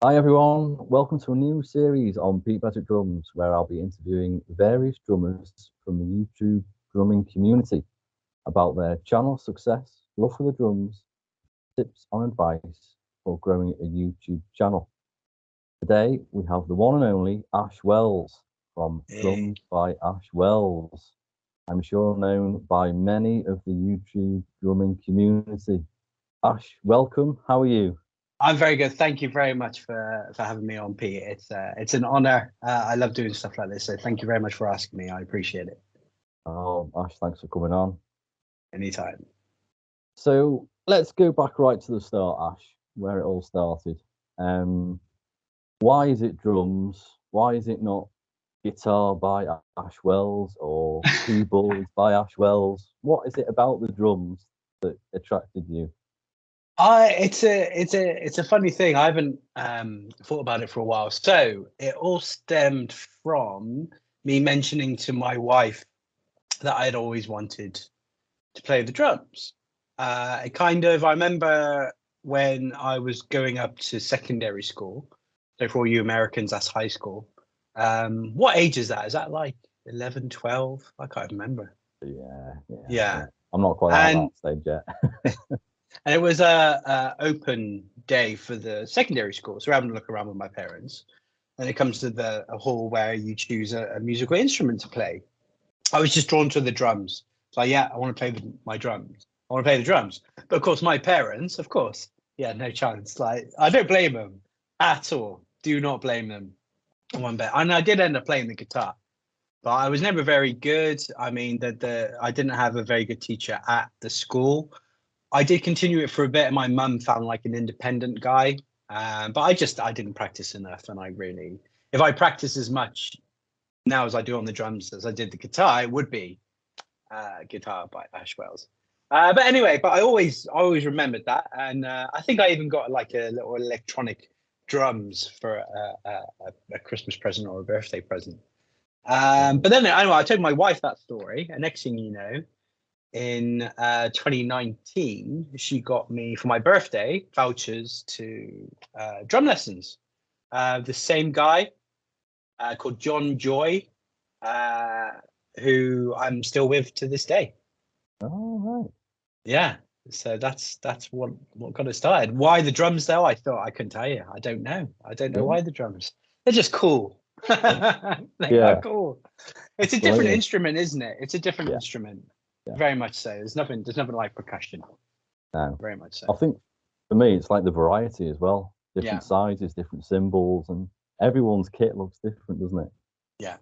Hi everyone, welcome to a new series on Pete Beswick Drums, where I'll be interviewing various drummers from the YouTube drumming community about their channel success, love for the drums, tips and advice for growing a YouTube channel. Today we have the one and only Ash Wells from Hey, Drums by Ash Wells. I'm sure known by many of the YouTube drumming community. Ash, welcome. How are you? I'm very good. Thank you very much for having me on, Pete. It's an honor. I love doing stuff like this, so thank you very much for asking me. I appreciate it. Oh, Ash, thanks for coming on. Anytime. So let's go back right to the start, Ash, where it all started. Um, why is it drums? Why is it not guitar by Ash Wells or keyboards by Ash Wells? What is it about the drums that attracted you? It's a funny thing. I haven't thought about it for a while. So it all stemmed from me mentioning to my wife that I'd always wanted to play the drums. I remember when I was going up to secondary school. So for all you Americans, that's high school. What age is that? Is that like 11, 12? I can't remember. Yeah. Yeah. I'm not quite at that And stage yet. and it was a open day for the secondary school. So we're having a look around with my parents. And it comes to the a hall where you choose a musical instrument to play. I was just drawn to the drums. So yeah, I want to play my drums. I want to play the drums. But of course, my parents, of course, yeah, no chance. Like I don't blame them at all. Do not blame them one bit. And I did end up playing the guitar, but I was never very good. I mean, the I didn't have a very good teacher at the school. I did continue it for a bit, and my mum found like an independent guy. But I didn't practice enough, and I really, if I practice as much now as I do on the drums as I did the guitar, it would be guitar by Ash Wells. But anyway, but I always remembered that, and I think I even got like a little electronic drums for a Christmas present or a birthday present. But then anyway, I told my wife that story, and next thing you know, in 2019, she got me for my birthday vouchers to drum lessons. The same guy called John Joy, uh, who I'm still with to this day. All right. Yeah. So that's what got it started. Why the drums though? I thought I couldn't tell you. I don't know. I don't know Yeah. why the drums. They're just cool. They are Yeah. cool. It's a different Absolutely. instrument, isn't it? It's a different Yeah. instrument. Yeah. Very much so. There's nothing like percussion. No. Very much I so. think for me, it's like the variety as well. Yeah. Different sizes, different symbols, and everyone's kit looks different, doesn't it? Yeah.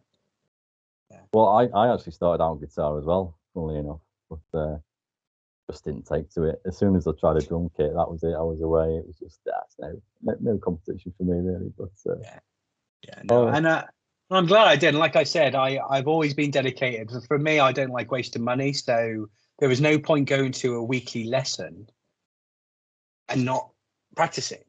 Yeah. Well, I actually started out on guitar as well, funnily enough, but just didn't take to it. As soon as I tried a drum kit, that was it. I was away. It was just that's no competition for me really. But Yeah. Yeah. No. oh And I'm glad I did. And like I said, I've always been dedicated. For me, I don't like wasting money. So there was no point going to a weekly lesson and not practicing.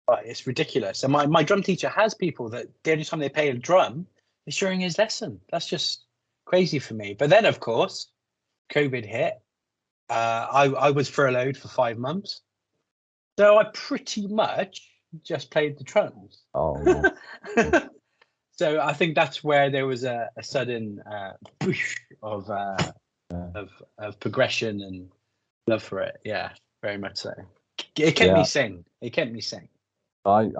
But it's ridiculous. And my drum teacher has people that the only time they play a drum is during his lesson. That's just crazy for me. But then, of course, COVID hit. I was furloughed for 5 months. So I pretty much just played the drums. oh yeah, yeah, So I think that's where there was a sudden push yeah. of progression and love for it. Yeah, very much so. It kept me Yeah. sane. It kept me sane. I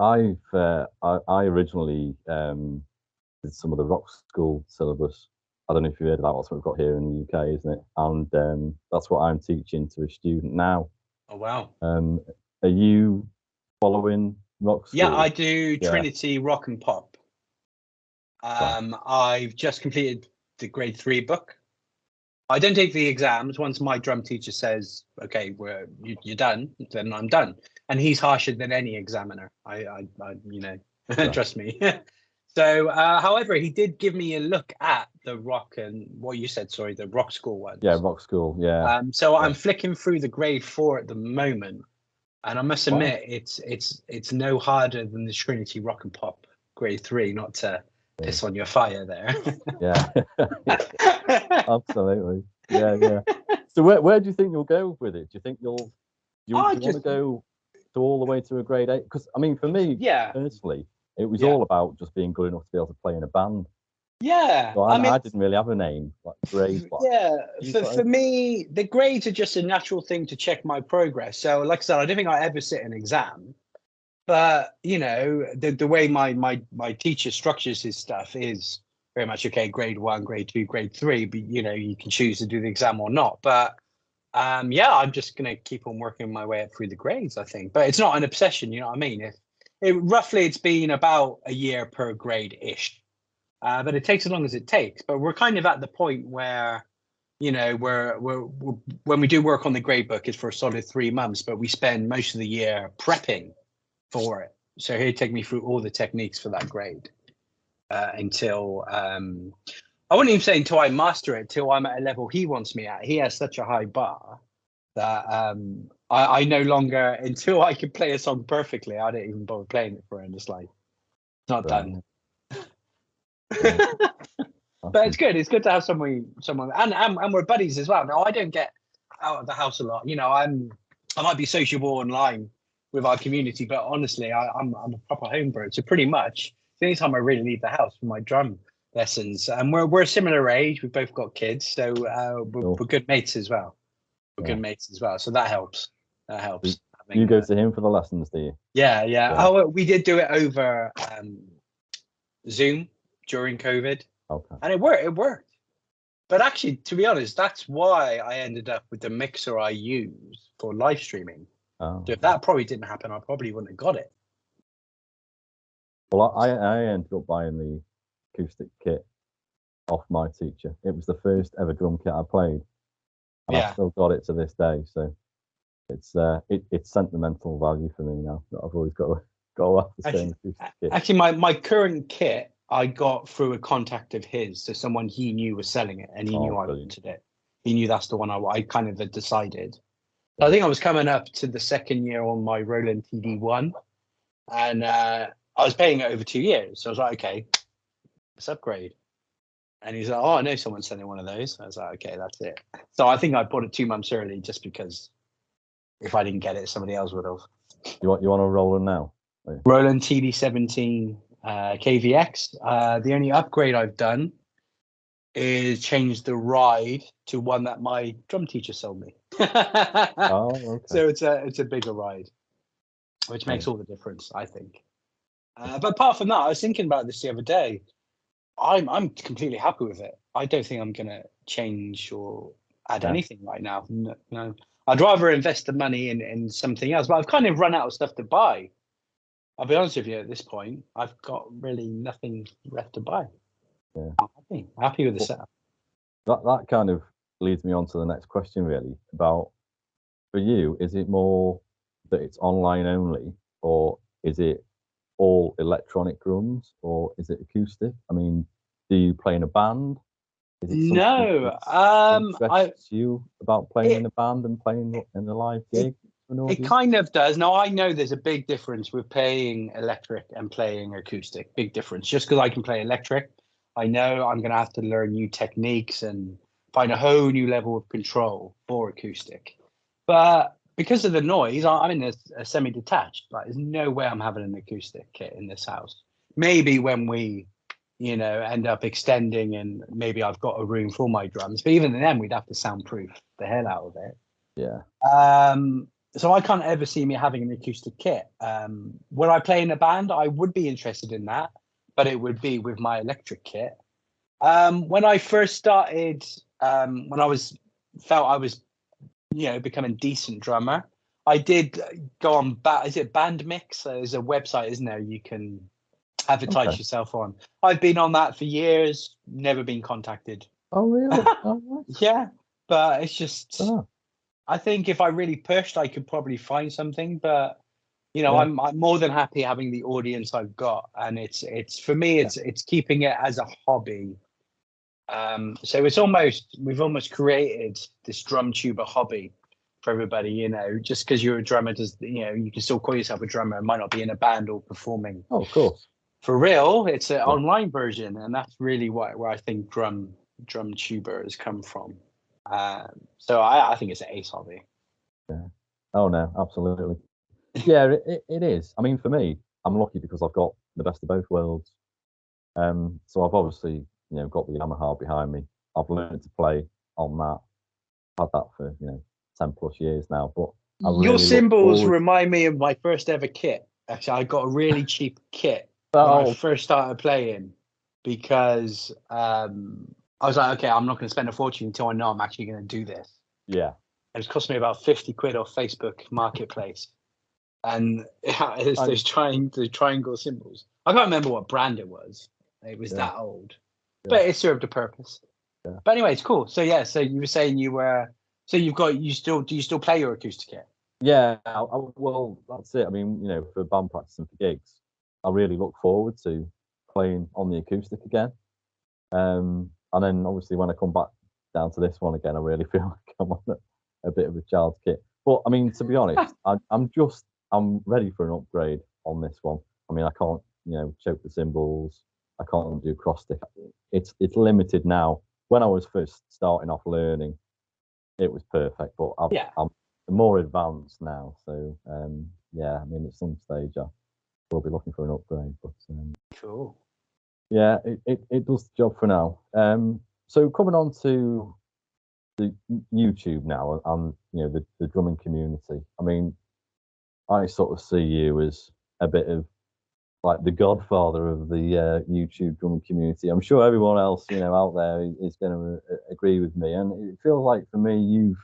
originally did some of the rock school syllabus. I don't know if you heard of that. That's what we've got here in the UK, isn't it? And that's what I'm teaching to a student now. Oh wow. Um, are you following rock Yeah, I school? do Yeah. Trinity Rock and Pop. Right. I've just completed the grade 3 book. I don't take the exams. Once my drum teacher says, "Okay, you're done," then I'm done. And he's harsher than any examiner. Right. Trust me. So, however, he did give me a look at the rock and what you said. Sorry, the rock school Yeah, ones. rock school. Yeah. So I'm Yeah. flicking through the grade 4 at the moment, and I must Wow. admit, it's no harder than the Trinity Rock and Pop grade 3. Not to Yeah. piss on your fire there. Yeah. Absolutely. Yeah. Yeah. So where do you think you'll go with it? Do you think you'll do I you want to just go? to all the way to a grade 8? Because I mean, for me Yeah. personally, it was Yeah. all about just being good enough to be able to play in a band. Yeah. So I mean, I didn't really have a name like grade. yeah. You For, got for me, the grades are just a natural thing to check my progress. So, like I said, I don't think I ever sit an exam. But you know, the way my teacher structures his stuff is very much okay. Grade 1, grade 2, grade 3. But you know, you can choose to do the exam or not. But yeah, I'm just gonna keep on working my way up through the grades, I think. But it's not an obsession, you know what I mean? Roughly it's been about a year per grade ish. But it takes as long as it takes. But we're kind of at the point where, you know, we're when we do work on the grade book, it's for a solid 3 months, but we spend most of the year prepping for it. So he'd take me through all the techniques for that grade until I wouldn't even say until I master it, till I'm at a level he wants me at. He has such a high bar that I no longer, until I can play a song perfectly, I don't even bother playing it for him. It's like, it's not done. But it's good. It's good to have someone, and we're buddies as well. Now I don't get out of the house a lot. You know, I might be sociable online with our community, but honestly, I'm a proper home bird. So pretty much the only time I really leave the house for my drum lessons, and we're a similar age. We've both got kids, so we're good mates as well. We're good mates as well, so that helps. That helps. You go to him for the lessons, do you? Yeah. Oh, we did do it over Zoom during COVID, and it worked. But actually, to be honest, that's why I ended up with the mixer I use for live streaming. So if that probably didn't happen, I probably wouldn't have got it. Well, I ended up buying the acoustic kit off my teacher. It was the first ever drum kit I played, and I've still got it to this day. So it's sentimental value for me now that I've always got to have the same acoustic kit. Actually, my current kit I got through a contact of his, so someone he knew was selling it, and he knew I wanted it. He knew that's the one I kind of had decided. I think I was coming up to the second year on my Roland TD1, and I was paying it over 2 years. So I was like, okay, let's upgrade. And he's like, oh, I know someone's selling one of those. I was like, okay, that's it. So I think I bought it 2 months early just because if I didn't get it, somebody else would have. You want a Roland now? Roland TD17 KVX. The only upgrade I've done is change the ride to one that my drum teacher sold me. So it's a bigger ride, which makes all the difference, I think. But apart from that, I was thinking about this the other day. I'm completely happy with it. I don't think I'm gonna change or add anything right now. No. I'd rather invest the money in something else. But I've kind of run out of stuff to buy. I'll be honest with you, at this point, I've got really nothing left to buy. Yeah. I'm happy with the setup. That kind of leads me on to the next question, really, about, for you, is it more that it's online only, or is it all electronic drums, or is it acoustic? I mean, do you play in a band? Is it No, interests you about playing in a band and playing in a live gig? It kind of does. Now, I know there's a big difference with playing electric and playing acoustic. Big difference. Just because I can play electric, I know I'm going to have to learn new techniques and find a whole new level of control for acoustic. But because of the noise, I'm in a semi-detached. Like, there's no way I'm having an acoustic kit in this house. Maybe when we, you know, end up extending and maybe I've got a room for my drums. But even then, we'd have to soundproof the hell out of it. Yeah. So I can't ever see me having an acoustic kit. When I play in a band, I would be interested in that, but it would be with my electric kit. When I first started, when I felt I was, you know, becoming a decent drummer, I did go on. Is it Bandmix? There's a website, isn't there? You can advertise yourself on. I've been on that for years. Never been contacted. Oh really? Yeah, but it's just. I think if I really pushed, I could probably find something. But you know, I'm more than happy having the audience I've got, and it's for me, it's keeping it as a hobby. So we've almost created this drum tuber hobby for everybody. You know, just because you're a drummer, you can still call yourself a drummer. It might not be in a band or performing. Oh, of course. For real, it's an online version, and that's really where I think drum tuber has come from. So I think it's an ace hobby. Yeah. Oh no, absolutely. Yeah, it is. I mean, for me, I'm lucky because I've got the best of both worlds. So I've obviously, got the Yamaha behind me. I've learned to play on that. I've had that for 10+ years now. But I Your really look cymbals forward. remind me of my first ever kit. Actually, I got a really cheap kit when I Oh, first started playing because I was like, okay, I'm not going to spend a fortune until I know I'm actually going to do this. yeah. It was cost me about 50 quid off Facebook Marketplace. And it's I, those triangle cymbals. I can't remember what brand it was. It was yeah, that old, yeah, but it served a purpose. yeah. But anyway, it's cool. So yeah, so you were saying do you still play your acoustic kit? Yeah, well, that's it. I mean, for band practice and for gigs, I really look forward to playing on the acoustic again. And then obviously when I come back down to this one again, I really feel like I'm on a bit of a child's kit. But I mean, to be honest, I'm ready for an upgrade on this one. I mean, I can't, choke the cymbals. I can't do cross stick. It's limited now. When I was first starting off learning, it was perfect, but Yeah. I'm more advanced now. So yeah, I mean, at some stage I will be looking for an upgrade. But Cool. yeah, it does the job for now. So coming on to the YouTube now and the drumming community. I mean, I sort of see you as a bit of like the godfather of the YouTube drumming community. I'm sure everyone else out there is going to agree with me, and it feels like for me you've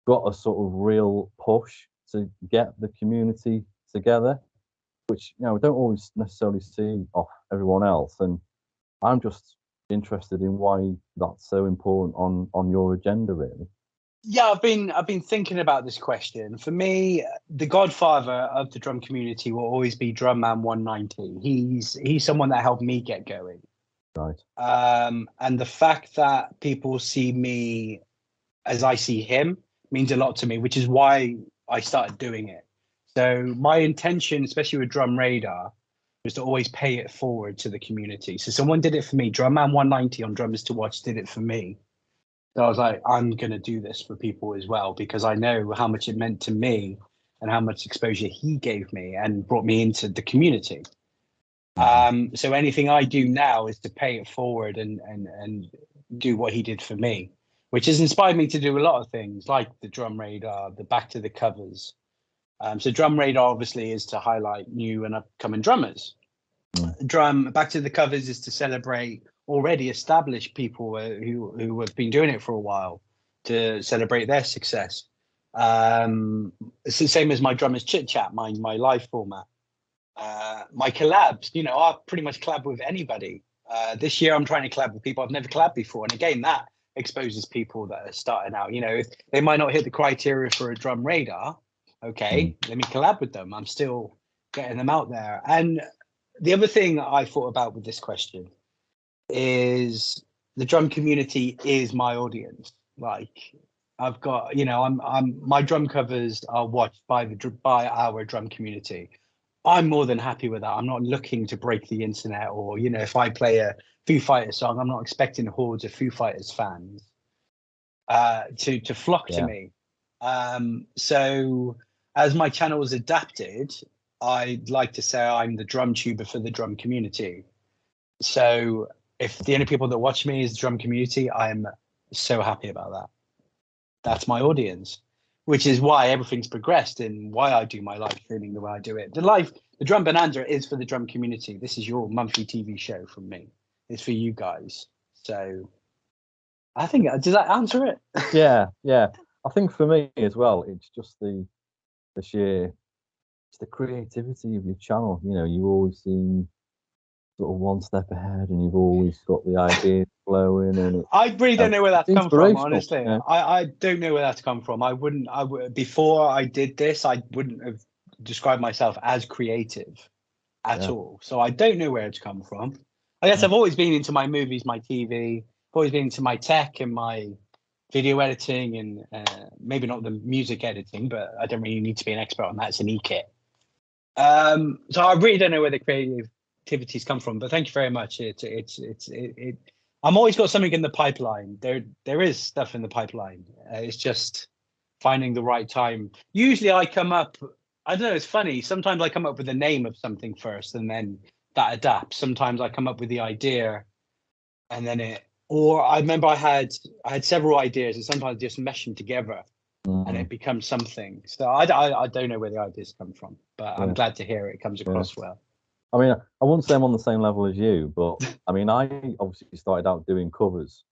got a sort of real push to get the community together, which we don't always necessarily see off everyone else. And I'm just interested in why that's so important on your agenda, really. Yeah, I've been thinking about this question. For me, the godfather of the drum community will always be Drumman 190. He's someone that helped me get going. Right. And the fact that people see me as I see him means a lot to me, which is why I started doing it. So my intention, especially with Drum Radar, was to always pay it forward to the community. So someone did it for me. Drumman 190 on Drummers to Watch did it for me. So I was like, I'm going to do this for people as well, because I know how much it meant to me and how much exposure he gave me and brought me into the community. So anything I do now is to pay it forward and do what he did for me, which has inspired me to do a lot of things like the Drum Radar, the Back to the Covers. So Drum Radar obviously is to highlight new and upcoming drummers. Back to the Covers is to celebrate already established people who have been doing it for a while, to celebrate their success. It's the same as my Drummers Chit Chat, my live format. My collabs, I pretty much collab with anybody. This year I'm trying to collab with people I've never collabed before, and again that exposes people that are starting out. If they might not hit the criteria for a Drum Radar, okay, let me collab with them. I'm still getting them out there. And the other thing I thought about with this question is the drum community is my audience. Like I've got, I'm my drum covers are watched by our drum community. I'm more than happy with that. I'm not looking to break the internet, or if I play a Foo Fighters song, I'm not expecting hordes of Foo Fighters fans to flock to Yeah. me. So as my channel is adapted, I'd like to say I'm the drum tuber for the drum community. So if the only people that watch me is the drum community, I'm so happy about that. That's my audience, which is why everything's progressed and why I do my live streaming the way I do it. The Drum Bonanza is for the drum community. This is your monthly TV show from me. It's for you guys. So I think, does that answer it? Yeah, yeah. I think for me as well, it's just the sheer, it's the creativity of your channel. You always seem sort of one step ahead, and you've always got the ideas flowing, and I really don't know where it's that's come from, inspirational. honestly. I don't know where that's come from. Before I did this, I wouldn't have described myself as creative at all. So I don't know where it's come from. I guess I've always been into my movies, my TV, always been into my tech and my video editing, and maybe not the music editing, but I don't really need to be an expert on that. It's an e-kit. So I really don't know where the creativity's come from, but thank you very much. I'm always got something in the pipeline. There is stuff in the pipeline. It's just finding the right time. Usually I come up I don't know. It's funny. Sometimes I come up with the name of something first, and then that adapts. Sometimes I come up with the idea, and then it. Or I remember I had several ideas, and sometimes just mesh them together, and it becomes something. So I don't know where the ideas come from, but I'm glad to hear it comes across well. I mean, I wouldn't say I'm on the same level as you, but I mean, I obviously started out doing covers,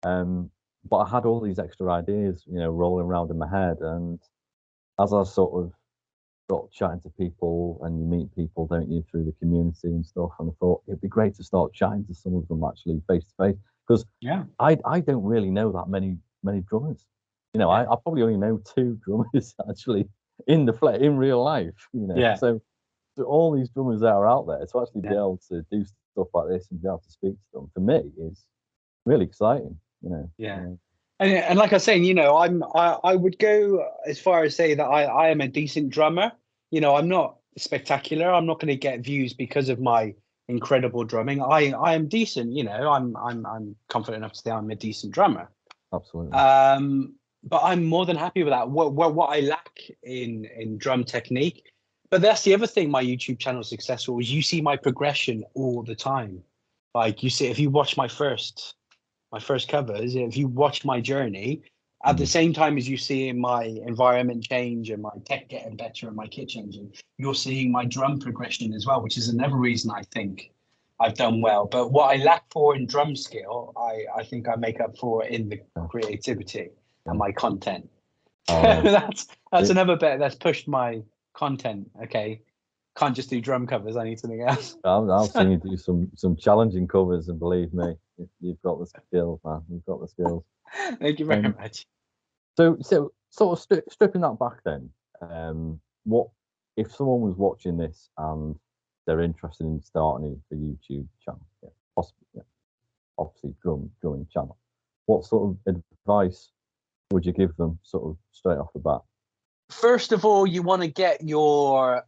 but I had all these extra ideas, rolling around in my head, and as I sort of got chatting to people, and you meet people, don't you, through the community and stuff, and I thought it'd be great to start chatting to some of them actually face to face, because I don't really know that many drummers. I probably only know 2 drummers actually in real life. So all these drummers that are out there, to actually be able to do stuff like this and be able to speak to them, for me, is really exciting. And like I was saying, I would go as far as say that I am a decent drummer. I'm not spectacular. I'm not going to get views because of my incredible drumming. I am decent. I'm confident enough to say I'm a decent drummer. Absolutely. But I'm more than happy with that. What I lack in drum technique, but that's the other thing. My YouTube channel is successful is you see my progression all the time. Like you see, if you watch my first covers, if you watch my journey, at the same time as you see my environment change and my tech getting better and my kit changing, you're seeing my drum progression as well, which is another reason I think I've done well. But what I lack for in drum skill, I think I make up for in the creativity and my content. That's another bit that's pushed my content. Okay, can't just do drum covers. I need something else. I've seen you do some challenging covers, and believe me, you've got the skills, man. You've got the skills. Thank you very much. So sort of stripping that back, then, what if someone was watching this and they're interested in starting a YouTube channel, possibly, obviously drumming channel? What sort of advice would you give them, sort of straight off the bat? First of all, you want to get your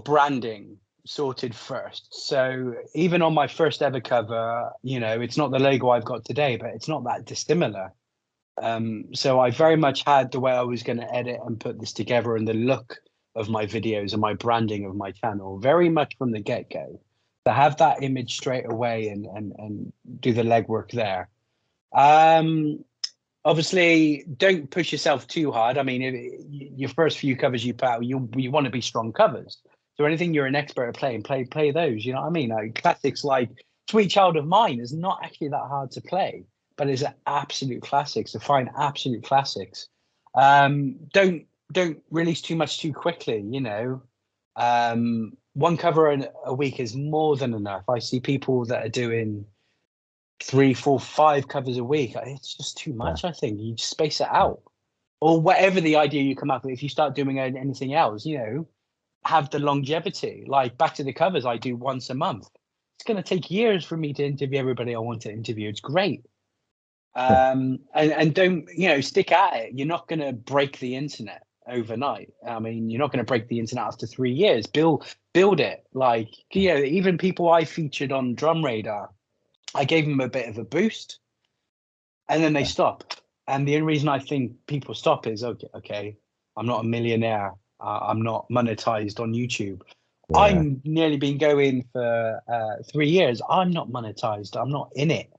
branding sorted first. So even on my first ever cover, it's not the logo I've got today, but it's not that dissimilar. So I very much had the way I was going to edit and put this together, and the look of my videos and my branding of my channel very much from the get-go, to have that image straight away and do the legwork there. Obviously, don't push yourself too hard. I mean, your first few covers you put out, you want to be strong covers. So anything you're an expert at playing, play those. You know what I mean? Like classics like "Sweet Child of Mine" is not actually that hard to play, but it's an absolute classic. So find absolute classics. Don't release too much too quickly. One cover a week is more than enough. I see people that are doing 3, 4, 5 covers a week. It's just too much. I think you just space it out, or whatever the idea you come up with. If you start doing anything else, have the longevity. Like back to the covers, I do once a month. It's going to take years for me to interview everybody I want to interview. It's great. And don't, stick at it. You're not going to break the internet overnight. I mean, you're not going to break the internet after 3 years. Build it. Like, even people I featured on Drum Radar, I gave them a bit of a boost, and then they stop. And the only reason I think people stop is, okay, I'm not a millionaire. I'm not monetized on YouTube. Yeah. I'm nearly been going for 3 years. I'm not monetized. I'm not in it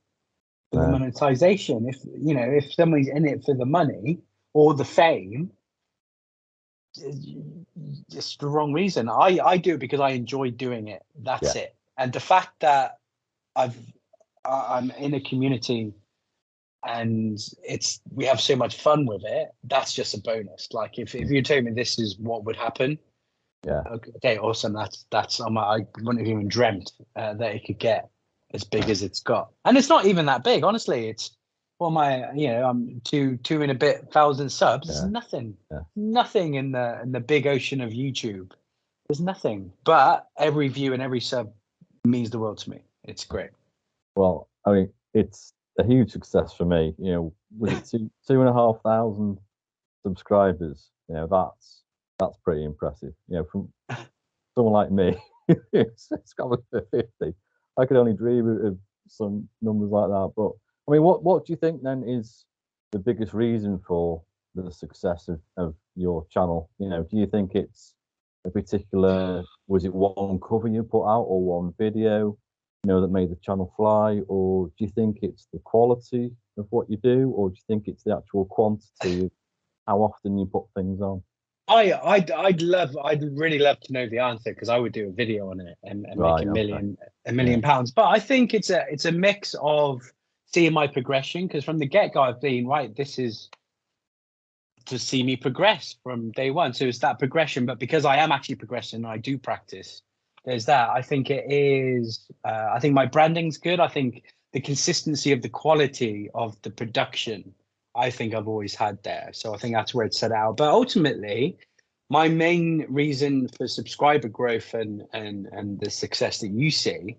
for the monetization. If somebody's in it for the money or the fame, it's the wrong reason. I do it because I enjoy doing it. That's it. And the fact that I'm in a community and we have so much fun with it, that's just a bonus. Like if you told me this is what would happen, okay, awesome. That's I wouldn't have even dreamt that it could get as big as it's got. And it's not even that big, honestly. It's I'm two and a bit thousand subs. It's nothing. Nothing in the big ocean of YouTube. There's nothing. But every view and every sub means the world to me. It's great. Well, I mean, it's a huge success for me. Was it 2,500 subscribers? That's pretty impressive. From someone like me, it's got to 50. I could only dream of some numbers like that. But I mean, what do you think then is the biggest reason for the success of your channel? Do you think it's a particular, was it one cover you put out or one video, that made the channel fly? Or do you think it's the quality of what you do, or do you think it's the actual quantity of how often you put things on? I'd really love to know the answer, because I would do a video on it and make Right, a million pounds. But I think it's a mix of seeing my progression, because from the get-go I've been, right, this is to see me progress from day one. So it's that progression, but because I am actually progressing and I do practice, there's that. I think it is, I think my branding's good. I think the consistency of the quality of the production, I think I've always had there. So I think that's where it's set out. But ultimately, my main reason for subscriber growth and the success that you see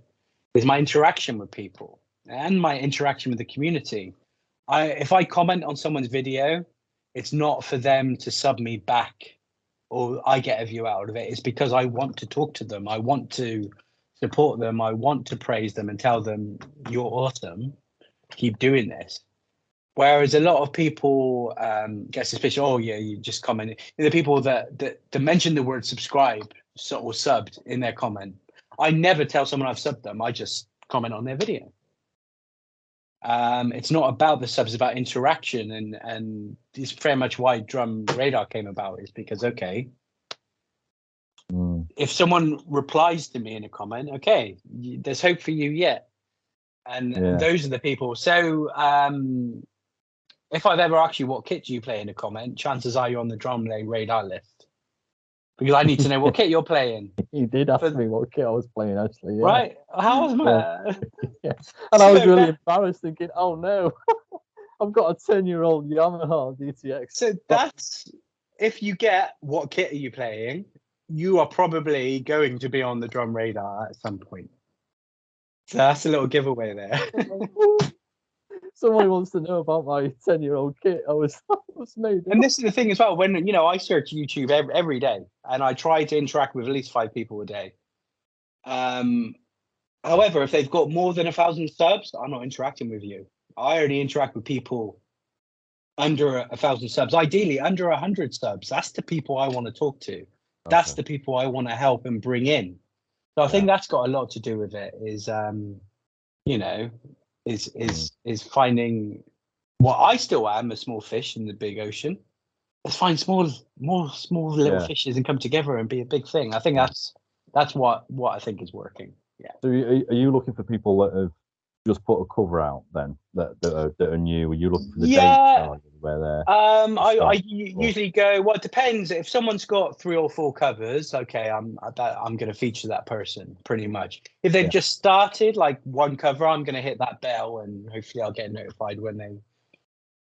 is my interaction with people and my interaction with the community. If I comment on someone's video, it's not for them to sub me back or I get a view out of it. It's because I want to talk to them. I want to support them. I want to praise them and tell them, you're awesome. Keep doing this. Whereas a lot of people get suspicious. Oh yeah, you just comment. The people that mention the word subscribe or subbed in their comment, I never tell someone I've subbed them. I just comment on their video. It's not about the subs, it's about interaction, and it's very much why Drum Radar came about, is because, okay, if someone replies to me in a comment, okay, there's hope for you yet. And those are the people. So if I've ever asked you what kit do you play in a comment, chances are you're on the Drum Radar list. Because I need to know what kit you're playing. You did ask me what kit I was playing, actually. Yeah. Right? How was my... Yeah. And I was really embarrassed, thinking, oh no, I've got a 10-year-old Yamaha DTX. So that's, if you get what kit are you playing, you are probably going to be on the Drum Radar at some point. So that's a little giveaway there. Somebody wants to know about my 10-year-old kit. I was made. And this is the thing as well, when, I search YouTube every day and I try to interact with at least 5 people a day. However, if they've got more than 1,000 subs, I'm not interacting with you. I only interact with people under 1,000 subs, ideally under 100 subs. That's the people I want to talk to. That's the people I want to help and bring in. So I think that's got a lot to do with it, is is finding what I still am, a small fish in the big ocean. Let's find small little fishes and come together and be a big thing. I think that's what I think is working. Yeah. So are you looking for people that have just put a cover out then, that are new? Are you looking for the dates where they're I usually go, well, it depends. If someone's got 3 or 4 covers, okay, I'm going to feature that person pretty much. If they've just started like one cover, I'm going to hit that bell and hopefully I'll get notified when they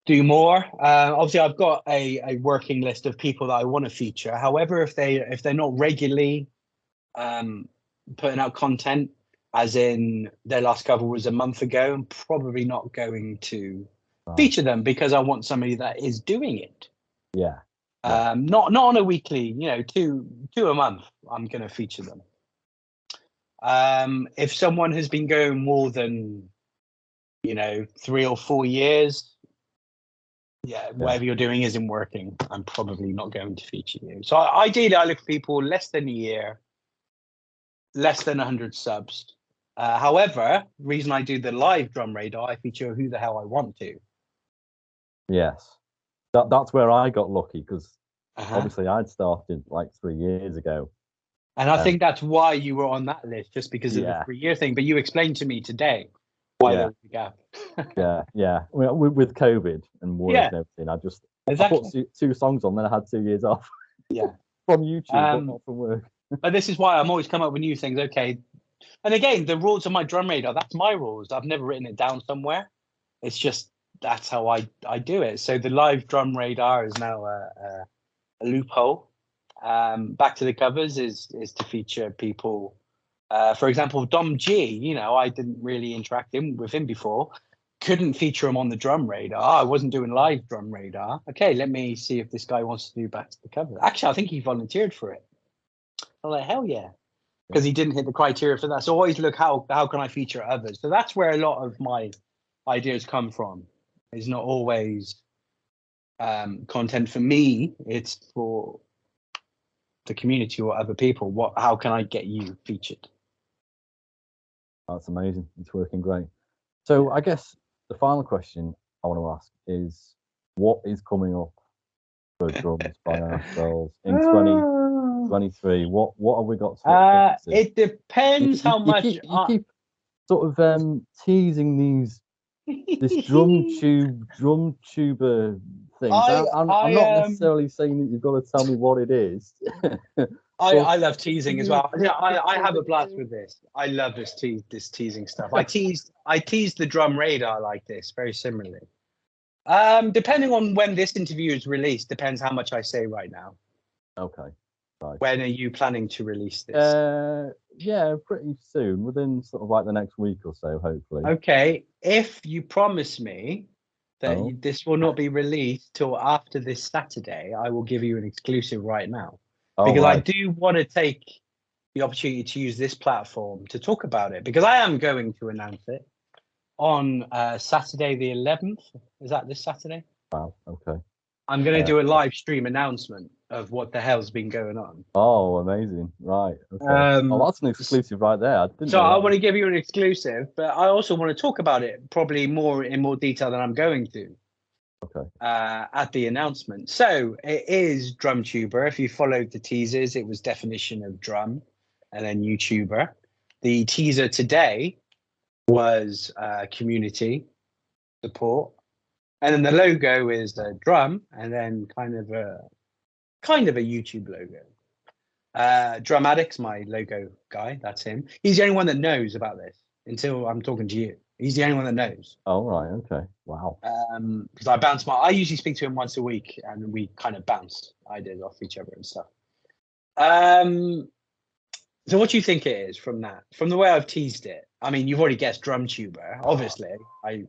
do more. Obviously I've got a working list of people that I want to feature. However, if they're not regularly putting out content, as in their last cover was a month ago, I'm probably not going to feature them, because I want somebody that is doing it. Yeah. Not on a weekly, 2 a month, I'm going to feature them. If someone has been going more than, 3 or 4 years, whatever you're doing isn't working, I'm probably not going to feature you. So ideally, I look for people less than a year, less than 100 subs. However, the reason I do the live Drum Radar, I feature who the hell I want to. Yes, that's where I got lucky, because obviously I'd started like 3 years ago. And I think that's why you were on that list, just because of the 3-year thing. But you explained to me today why there was a gap. yeah. With COVID and work and everything, I put 2 songs on, then I had 2 years off. From YouTube, but not from work. But this is why I'm always coming up with new things. Okay. And again, the rules of my Drum Radar, that's my rules. I've never written it down somewhere. It's just, that's how I do it. So the live Drum Radar is now a loophole. Back to the covers is to feature people. For example, Dom G, I didn't really interact with him before. Couldn't feature him on the Drum Radar. I wasn't doing live Drum Radar. Okay, let me see if this guy wants to do back to the cover. Actually, I think he volunteered for it. I'm like, hell yeah. Because he didn't hit the criteria for that. So always look, how can I feature others? So that's where a lot of my ideas come from. It's not always content for me. It's for the community or other people, how can I get you featured? That's amazing. It's working great. So I guess the final question I want to ask is, what is coming up for Drums by ourselves in 2023? What have we got to look to? It depends how much you keep sort of teasing this drum tuber thing. I'm not necessarily saying that you've got to tell me what it is. I love teasing as well. Yeah, I have a blast with this. I love this teasing stuff. I teased the drum radar like this very similarly. Depending on when this interview is released, depends how much I say right now. Okay. Right. When are you planning to release this? Yeah, pretty soon, within sort of like the next week or so, hopefully. Okay, if you promise me that this will not be released till after this Saturday, I will give you an exclusive right now. Because I do want to take the opportunity to use this platform to talk about it, because I am going to announce it on Saturday the 11th. Is that this Saturday? Wow, okay. I'm going to do a live stream announcement of what the hell's been going on. Oh, amazing. Right. Okay. That's an exclusive right there. I want to give you an exclusive, but I also want to talk about it probably in more detail than I'm going to. Okay. At the announcement. So it is DrumTuber. If you followed the teasers, it was definition of drum and then YouTuber. The teaser today was community support. And then the logo is a drum and then kind of a YouTube logo. Drum Addict's my logo guy. That's him. He's the only one that knows about this until I'm talking to you. He's the only one that knows. Oh, right. Okay. Wow. Because I usually speak to him once a week and we kind of bounce ideas off each other and stuff. So what do you think it is from that? From the way I've teased it? I mean, you've already guessed DrumTuber. Obviously, I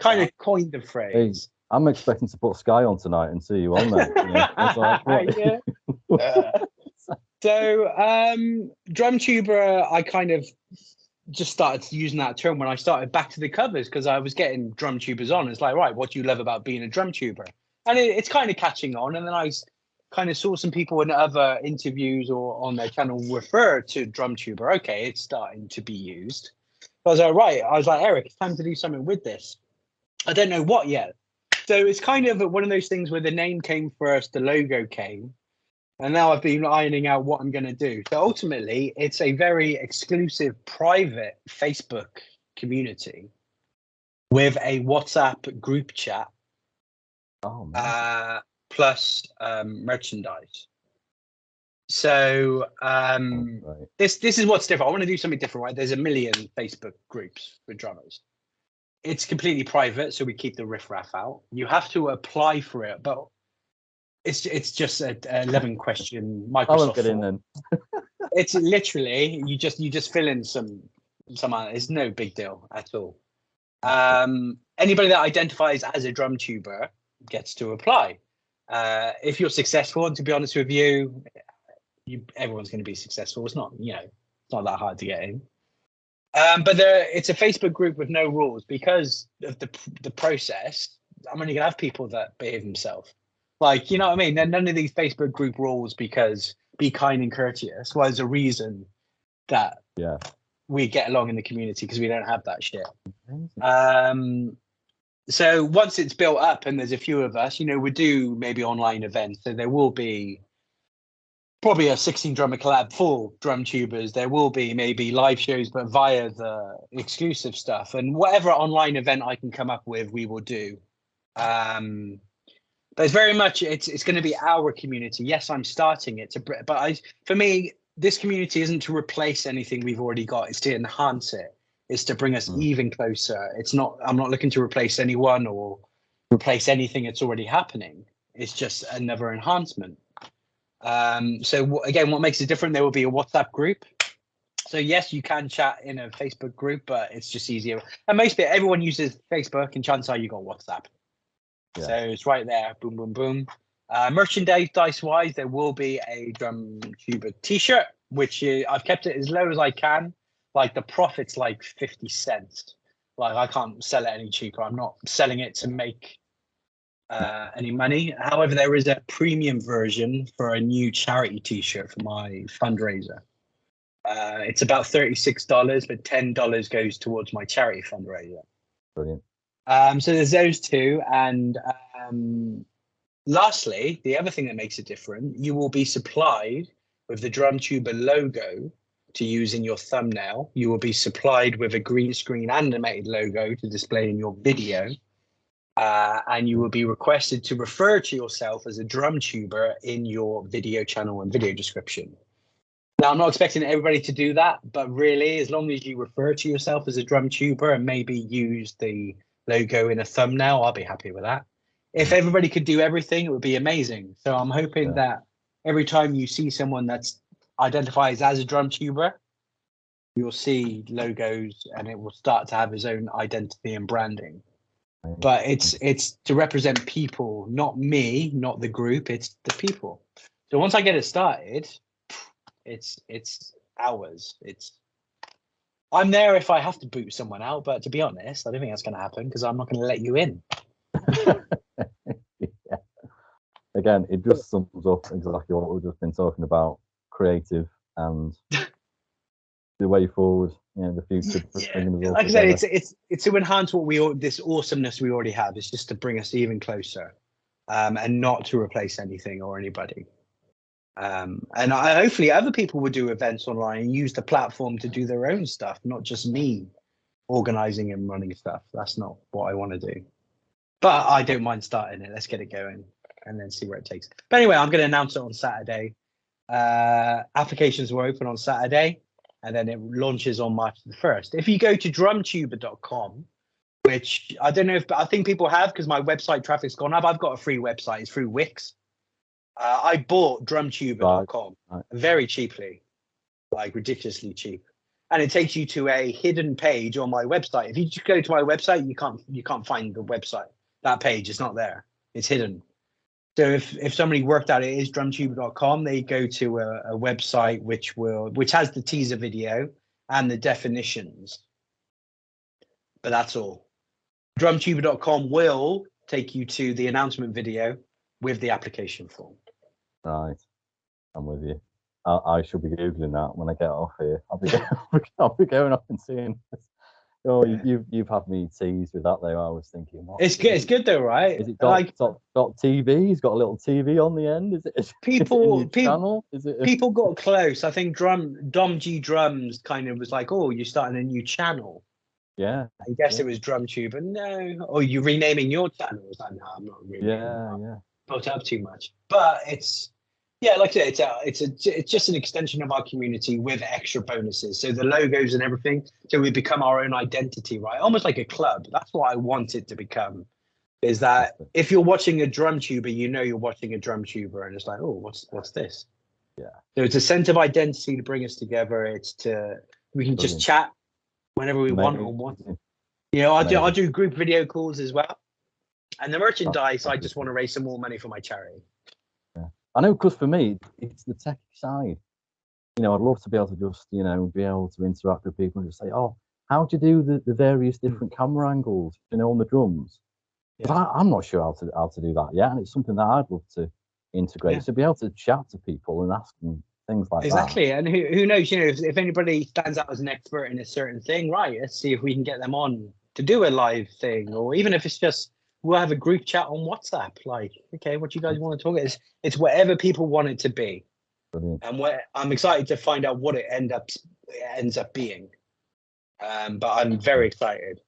kind of coined the phrase. Hey, I'm expecting to put Sky on tonight and see you on there. So, DrumTuber, I kind of just started using that term when I started Back to the Covers, because I was getting drum tubers on. It's like, right, what do you love about being a drum tuber? And it's kind of catching on. And then I kind of saw some people in other interviews or on their channel refer to drum tuber. Okay, it's starting to be used. I was like, right. I was like, Eric, it's time to do something with this. I don't know what yet. So it's kind of one of those things where the name came first, the logo came. And now I've been ironing out what I'm going to do. So ultimately, it's a very exclusive, private Facebook community with a WhatsApp group chat, plus merchandise. So this is what's different. I want to do something different, right? There's a million Facebook groups for drummers. It's completely private, so we keep the riffraff out. You have to apply for it, but it's just an 11 question Microsoft. I won't get in then. It's literally you just fill in some. It's no big deal at all. Anybody that identifies as a drum tuber gets to apply. If you're successful, and to be honest with you, everyone's going to be successful. It's not it's not that hard to get in. But it's a Facebook group with no rules because of the process. I'm only going to have people that behave themselves. Like, you know what I mean? None of these Facebook group rules because be kind and courteous. Well, there's a reason that we get along in the community because we don't have that shit. So once it's built up and there's a few of us, we do maybe online events. So there will be probably a 16 drummer collab, full drum tubers. There will be maybe live shows, but via the exclusive stuff. And whatever online event I can come up with, we will do. But it's very much it's going to be our community. Yes, I'm starting it for me, this community isn't to replace anything we've already got. It's to enhance it. It's to bring us even closer. I'm not looking to replace anyone or replace anything that's already happening. It's just another enhancement. So again, what makes it different? There will be a WhatsApp group. So yes, you can chat in a Facebook group, but it's just easier. And everyone uses Facebook, and chances are you got WhatsApp. Yeah. So it's right there. Boom, boom, boom. Merchandise wise, there will be a drum tuber t-shirt, which I've kept it as low as I can. Like the profit's like 50 cents. Like I can't sell it any cheaper. I'm not selling it to make any money. However, there is a premium version for a new charity T-shirt for my fundraiser. It's about $36, but $10 goes towards my charity fundraiser. Brilliant. So there's those two, and lastly, the other thing that makes it different, you will be supplied with the DrumTuber logo to use in your thumbnail. You will be supplied with a green screen animated logo to display in your video. And you will be requested to refer to yourself as a DrumTuber in your video channel and video description. Now, I'm not expecting everybody to do that, but really, as long as you refer to yourself as a DrumTuber and maybe use the logo in a thumbnail, I'll be happy with that. If everybody could do everything, it would be amazing. So I'm hoping that every time you see someone that's identifies as a DrumTuber, you'll see logos and it will start to have his own identity and branding. But it's to represent people, not me, not the group, it's the people. So once I get it started, it's ours. I'm there if I have to boot someone out, but to be honest, I don't think that's going to happen because I'm not going to let you in. Yeah. Again, it just sums up exactly what we've just been talking about: creative and the way forward. The future. Like I said, it's to enhance this awesomeness we already have. It's just to bring us even closer, and not to replace anything or anybody. And hopefully other people will do events online and use the platform to do their own stuff, not just me organizing and running stuff. That's not what I want to do. But I don't mind starting it. Let's get it going and then see where it takes. But anyway, I'm going to announce it on Saturday. Applications were open on Saturday, and then it launches on March the 1st. If you go to drumtuber.com, which I don't know but I think people have because my website traffic's gone up. I've got a free website. It's through Wix. I bought drumtuber.com very cheaply, like ridiculously cheap. And it takes you to a hidden page on my website. If you just go to my website, you can't find the website. That page is not there. It's hidden. So if somebody worked out it is drumtuber.com, they go to a website which has the teaser video and the definitions. But that's all. Drumtuber.com will take you to the announcement video with the application form. Right, I'm with you. I should be googling that when I get off here. I'll be going off and seeing. Oh, you've had me teased with that though. I was thinking, it's good. It's good though, right? Is it got TV? He's got a little TV on the end. Is it people channel? Is it people got close? I think Dom G Drums kind of was like, "Oh, you're starting a new channel." Yeah. I guess it was DrumTuber. No, or you renaming your channel? I was like, no, I'm not really. Yeah. Put up too much, but it's. Yeah, like I said, it's just an extension of our community with extra bonuses. So the logos and everything, so we become our own identity, right? Almost like a club. That's what I want it to become. Is that if you're watching a DrumTuber, you know you're watching a DrumTuber, and it's like, oh, what's this? Yeah. So it's a sense of identity to bring us together. We can just chat whenever we want or want. I do group video calls as well, and the merchandise. I just want to raise some more money for my charity. I know, because for me, it's the tech side. I'd love to be able to just, be able to interact with people and just say, oh, how do you do the various different camera angles, on the drums? Yeah. I'm not sure how to do that yet, and it's something that I'd love to integrate. To be able to chat to people and ask them things like that. Exactly, and who knows, if anybody stands out as an expert in a certain thing, right, let's see if we can get them on to do a live thing, or even if it's just, we'll have a group chat on WhatsApp. Like, okay, what do you guys want to talk about? It's whatever people want it to be. Brilliant. And I'm excited to find out what it ends up being. But I'm very excited.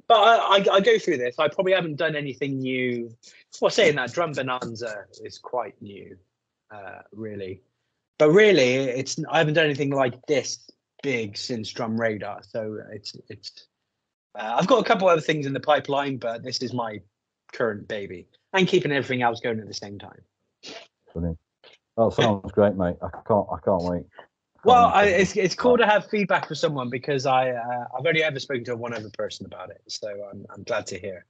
But I go through this. I probably haven't done anything new. Well, saying that, Drum Bonanza is quite new, really. But really, I haven't done anything like this big since Drum Radar. So it's. I've got a couple other things in the pipeline, but this is my current baby, and keeping everything else going at the same time. Brilliant. That sounds great, mate. I can't wait. It's cool to have feedback for someone, because I've only ever spoken to one other person about it, so I'm glad to hear.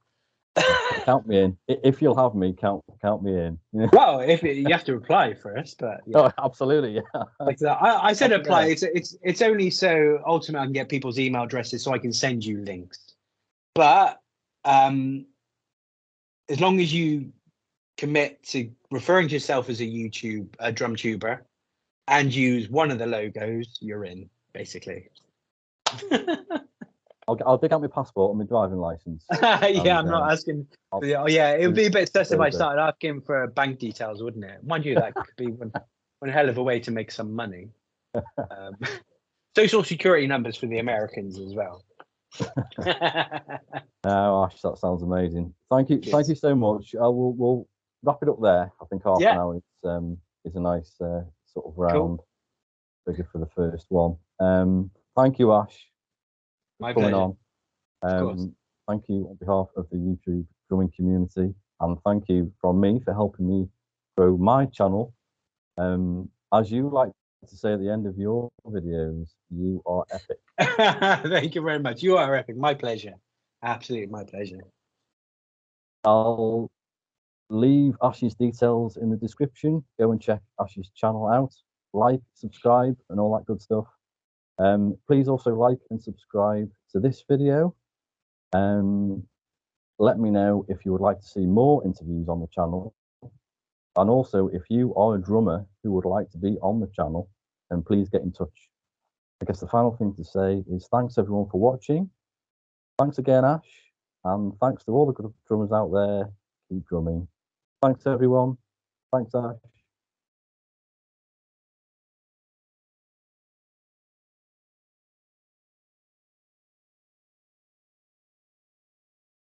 Count me in. If you'll have me, count me in. Well, if you have to reply first, but oh, absolutely, yeah. Like that, I said apply. It's only so ultimately I can get people's email addresses so I can send you links. But as long as you commit to referring to yourself as a drum tuber, and use one of the logos, you're in, basically. I'll dig out my passport and my driving license. Yeah, I'm not asking. It would be a bit excessive if I started asking for bank details, wouldn't it? Mind you, that could be one hell of a way to make some money. Social security numbers for the Americans as well. Oh, Ash, that sounds amazing. Thank you so much. We'll wrap it up there. I think half an hour is a nice sort of round figure for the first one. Thank you, Ash. My pleasure. Thank you on behalf of the YouTube drumming community, and thank you from me for helping me grow my channel. As you like to say at the end of your videos, you are epic. Thank you very much. You are epic. My pleasure. Absolutely my pleasure. I'll leave Ash's details in the description. Go and check Ash's channel out. Like, subscribe, and all that good stuff. Please also like and subscribe to this video. Let me know if you would like to see more interviews on the channel. And also, if you are a drummer who would like to be on the channel, then please get in touch. I guess the final thing to say is thanks everyone for watching. Thanks again, Ash. And thanks to all the good drummers out there. Keep drumming. Thanks everyone. Thanks, Ash.